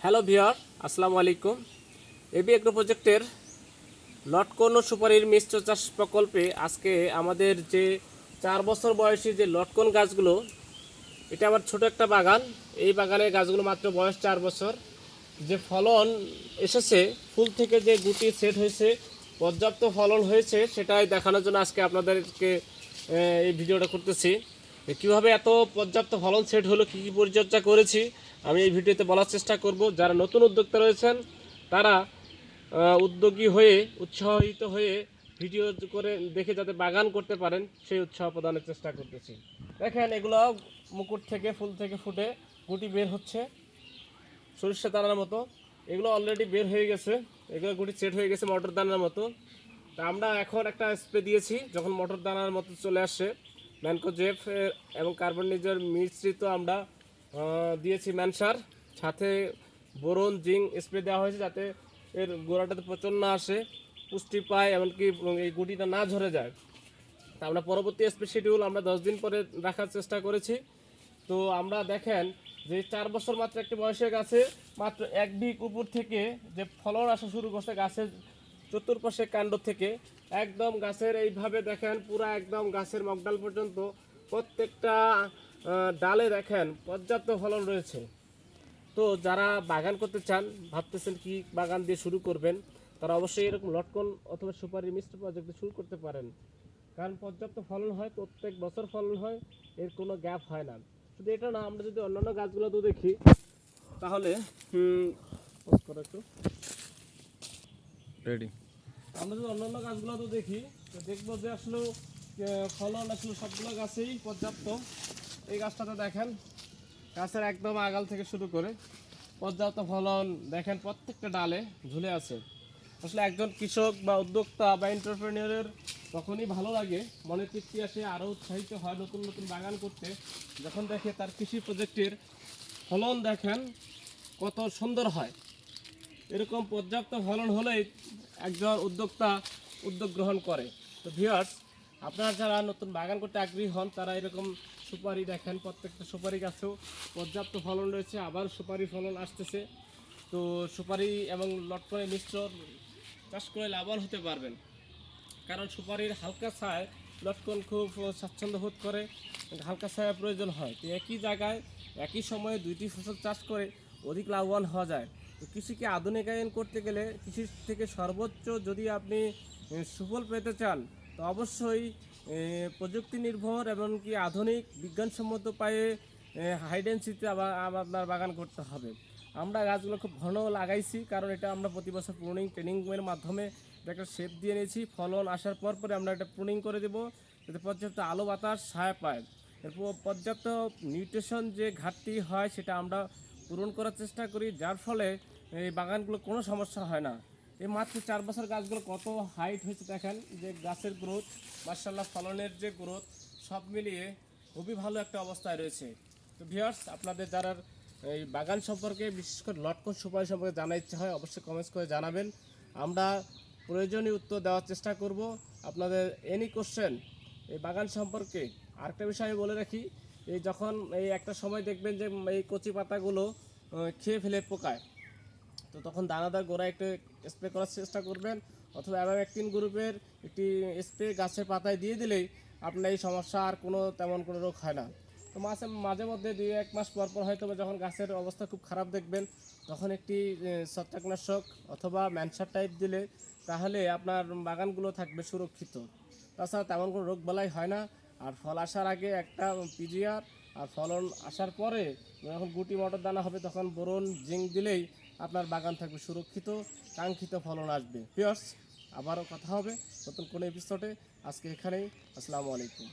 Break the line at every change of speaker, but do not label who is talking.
Hello viewer, আসসালামু আলাইকুম। AB agro প্রজেক্টের লটকন ও সুপারির মিশ্র চাষ প্রকল্পে আজকে আমাদের যে 4 বছর বয়সী যে লটকন গাছগুলো, এটা আমার ছোট একটা বাগান। এই বাগানের গাছগুলো মাত্র বয়স 4 বছর। যে ফলন এসেছে, ফুল থেকে যে গুটি সেট হয়েছে, পর্যাপ্ত ফলন হয়েছে, সেটাই দেখানোর জন্য আজকে আপনাদেরকে এই ভিডিওটা করতেছি। কীভাবে এত পর্যাপ্ত ফলন সেট হলো, কী কী পরিচর্যা করেছি, আমি এই ভিডিওতে বলার চেষ্টা করব। যারা নতুন উদ্যোক্তা রয়েছেন তারা উদ্যোগী হয়ে উৎসাহিত হয়ে ভিডিও করে দেখে যাতে বাগান করতে পারেন সেই উৎসাহ প্রদানের চেষ্টা করতেছি। দেখেন, এগুলো মুকুট থেকে ফুল থেকে ফুটে গুটি বের হচ্ছে সরিষা দানার মতো। এগুলো অলরেডি বের হয়ে গেছে, এগুলো গুটি সেট হয়ে গেছে মটর দানার মতো। তা আমরা এখন একটা স্প্রে দিয়েছি, যখন মটর দানার মতো চলে আসে ম্যানকোজেব এবং কার্বনিজের মিশ্রিত আমরা দিয়েছি ম্যানসার, সাথে বোরন জিঙ্ক স্প্রে দেওয়া হয়েছে যাতে এর গোড়াটাতে পচন না আসে, পুষ্টি পায়, এমনকি এই গুটিটা না ঝরে যায়। তা আমরা পরবর্তী স্প্রে শিডিউল আমরা 10 দিন পরে রাখার চেষ্টা করেছি। তো আমরা দেখেন যে 4 বছর মাত্র একটি বয়সের গাছে মাত্র 1 বিঘ উপর থেকে যে ফলন আসা শুরু করছে গাছের চতুর্পাশে কাণ্ড থেকে, একদম গাছের এইভাবে দেখেন পুরো একদম গাছের মগডাল পর্যন্ত প্রত্যেকটা ডালে দেখেন পর্যাপ্ত ফলন রয়েছে। তো যারা বাগান করতে চান, ভাবতেছেন কি বাগান দিয়ে শুরু করবেন, তারা অবশ্যই এরকম লটকন অথবা সুপারি মিশ্র প্রজেক্টে শুরু করতে পারেন। কারণ পর্যাপ্ত ফলন হয়, প্রত্যেক বছর ফলন হয়, এর কোনো গ্যাপ হয় না। শুধু এটা না, আমরা যদি অন্যান্য গাছগুলো তো দেখি তাহলে একটু রেডি, আমরা যদি অন্যান্য গাছগুলো তো দেখি, তো দেখবো যে আসলে ফলন আসলে সবগুলো গাছেই পর্যাপ্ত। এই গাছটাতে দেখেন গাছের একদম আগাল থেকে শুরু করে পর্যাপ্ত ফলন দেখেন প্রত্যেকটা ডালে ঝুলে আছে। আসলে একজন কৃষক বা উদ্যোক্তা বা এন্টারপ্রেনিয়রের তখনই ভালো লাগে, মনে তৃপ্তি আসে, আরও উৎসাহিত হয় নতুন নতুন বাগান করতে, যখন দেখে তার কৃষি প্রজেক্টের ফলন দেখেন কত সুন্দর হয়। এরকম পর্যাপ্ত ফলন হলেই একজন উদ্যোক্তা উদ্যোগ গ্রহণ করে। তো ভিউয়ার্স, আপনারা যারা নতুন বাগান করতে আগ্রহী হন তারা এরকম সুপারি দেখেন, প্রত্যেকটা সুপারি গাছেও পর্যাপ্ত ফলন রয়েছে, আবার সুপারি ফলন আসতেছে। তো সুপারি এবং লটকনের মিশ্র চাষ করে লাভবান হতে পারবেন। কারণ সুপারির হালকা ছায় লটকন খুব স্বাচ্ছন্দ্য বোধ করে, হালকা ছায়া প্রয়োজন হয়। তো একই জায়গায় একই সময়ে দুইটি ফসল চাষ করে অধিক লাভবান হওয়া যায়। তো কৃষিকে আধুনিকায়ন করতে গেলে কৃষি থেকে সর্বোচ্চ যদি আপনি সুফল পেতে চান, তো অবশ্যই প্রযুক্তি নির্ভর এমনকি আধুনিক বিজ্ঞানসম্মত পায়ে হাইডেন্সিতে আপনার বাগান করতে হবে। আমরা গাছগুলো খুব ঘন লাগাইছি, কারণ এটা আমরা প্রতি বছর ট্রেনিংয়ের মাধ্যমে একটা শেপ দিয়ে নিয়েছি। ফলন আসার পর আমরা এটা প্রুনিং করে দেবো যাতে পর্যাপ্ত আলো বাতাস ছায়া পায়। এরপর পর্যাপ্ত নিউট্রিশন যে ঘাটতি হয় সেটা আমরা পূরণ করার চেষ্টা করি, যার ফলে এই বাগানগুলো কোনো সমস্যা হয় না। এই মাত্র 4 বছর গাছগুলো কত হাইট হয়েছে দেখেন, যে গাছের গ্রোথ, মাশাআল্লাহ ফলনের যে গ্রোথ, সব মিলিয়ে খুবই ভালো একটা অবস্থায় রয়েছে। তো ভিউয়ার্স, আপনাদের যারা এই বাগান সম্পর্কে, বিশেষ করে লটকন সুপারি সম্পর্কে জানার ইচ্ছা হয়, অবশ্যই কমেন্টস করে জানাবেন। আমরা প্রয়োজনীয় উত্তর দেওয়ার চেষ্টা করব। আপনাদের এনি কোশ্চেন এই বাগান সম্পর্কে। আরেকটা বিষয় আমি বলে রাখি, এই যখন এই একটা সময় দেখবেন যে এই কচি পাতাগুলো খেয়ে ফেলে পোকায়, তো তখন দানাদার গোড়ায় একটু স্প্রে করার চেষ্টা করবেন, অথবা অ্যাবামেকটিন গ্রুপের একটি স্প্রে গাছের পাতায় দিয়ে দিলেই আপনার এই সমস্যা আর তেমন কোনো রোগ হয় না। তো মাঝে মধ্যে 2-1 মাস পর হয়তো যখন গাছের অবস্থা খুব খারাপ দেখবেন, তখন একটি ছত্রাকনাশক অথবা ম্যানসার টাইপ দিলে তাহলে আপনার বাগানগুলো থাকবে সুরক্ষিত। তাছাড়া তেমন কোনো রোগ বালাই হয় না। আর ফল আসার আগে একটা পিজিআর, আর ফলন আসার পরে যখন গুটি মটর দানা হবে তখন বোরন জিঙ্ক দিলেই আপনার বাগান থাকবে সুরক্ষিত, কাঙ্ক্ষিত ফলন আসবে। ভিউয়ার্স, আবারও কথা হবে নতুন কোনো এপিসোডে। আজকে এখানেই, আসসালামু আলাইকুম।